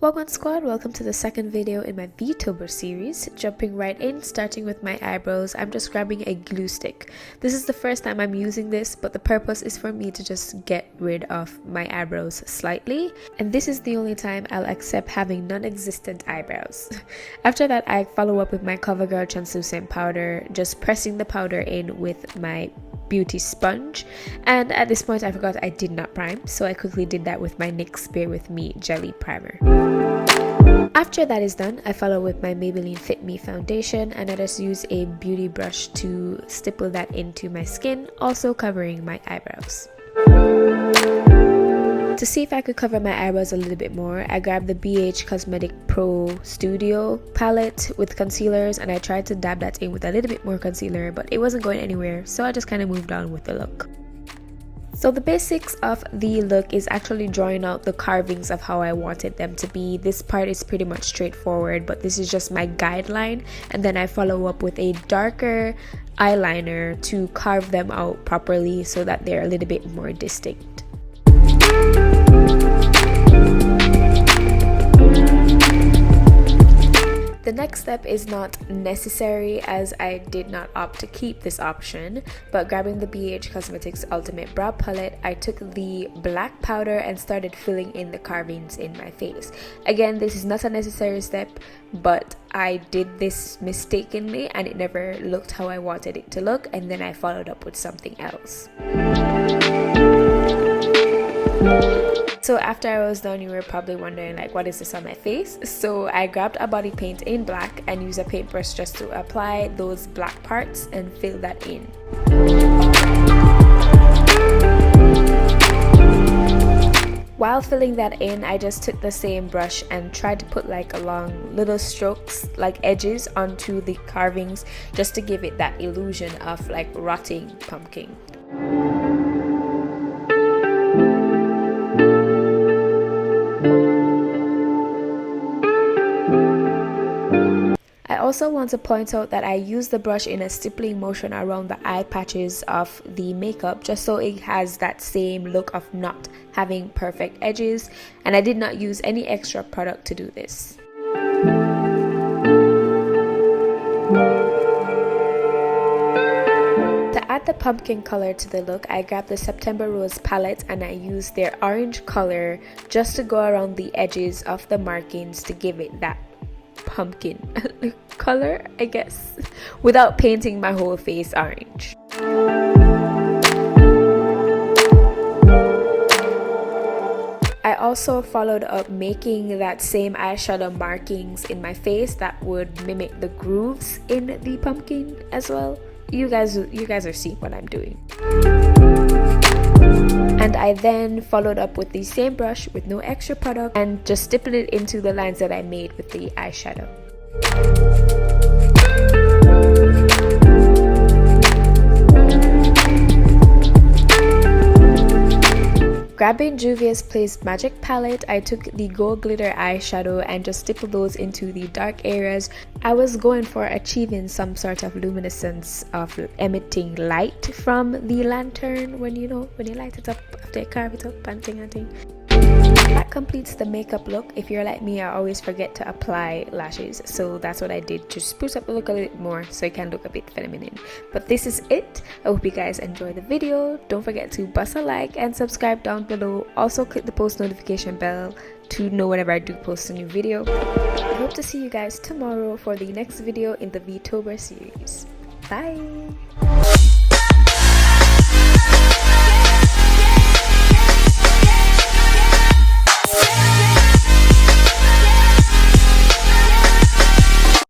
Welcome squad, welcome to the second video in my VTuber series. Jumping right in, starting with my eyebrows, I'm just grabbing a glue stick. This is the first time I'm using this, but the purpose is for me to just get rid of my eyebrows slightly. And this is the only time I'll accept having non-existent eyebrows. After that, I follow up with my Covergirl translucent powder, just pressing the powder in with my beauty sponge. And at this point I forgot I did not prime, so I quickly did that with my Nyx Bare with Me Jelly Primer. After that is done, I follow with my Maybelline Fit Me foundation, and I just use a beauty brush to stipple that into my skin, also covering my eyebrows. To see if I could cover my eyebrows a little bit more, I grabbed the BH Cosmetic Pro Studio palette with concealers, and I tried to dab that in with a little bit more concealer, but it wasn't going anywhere, so I just kind of moved on with the look. So the basics of the look is actually drawing out the carvings of how I wanted them to be. This part is pretty much straightforward, but this is just my guideline, and then I follow up with a darker eyeliner to carve them out properly so that they're a little bit more distinct. The next step is not necessary, as I did not opt to keep this option, but grabbing the BH Cosmetics Ultimate Brow Palette, I took the black powder and started filling in the carvings in my face. Again, this is not a necessary step, but I did this mistakenly and it never looked how I wanted it to look, and then I followed up with something else. So after I was done, you were probably wondering like, what is this on my face? So I grabbed a body paint in black and used a paintbrush just to apply those black parts and fill that in. While filling that in, I just took the same brush and tried to put like along little strokes, like edges, onto the carvings, just to give it that illusion of like rotting pumpkin. I also want to point out that I use the brush in a stippling motion around the eye patches of the makeup, just so it has that same look of not having perfect edges, and I did not use any extra product to do this. To add the pumpkin color to the look, I grabbed the September Rose palette and I used their orange color just to go around the edges of the markings to give it that pumpkin color, I guess, without painting my whole face orange. I also followed up making that same eyeshadow markings in my face that would mimic the grooves in the pumpkin as well. You guys are seeing what I'm doing. And I then followed up with the same brush with no extra product and just stippled it into the lines that I made with the eyeshadow. Grabbing Juvia's Place Magic Palette, I took the gold glitter eyeshadow and just stippled those into the dark areas. I was going for achieving some sort of luminescence of emitting light from the lantern when you light it up after you carve it up and thing. That completes the makeup look. If you're like me, I always forget to apply lashes, so that's what I did to spruce up the look a little bit more so it can look a bit feminine. But this is it. I hope you guys enjoyed the video. Don't forget to bust a like and subscribe down below. Also click the post notification bell to know whenever I do post a new video. I hope to see you guys tomorrow for the next video in the VTuber series. Bye!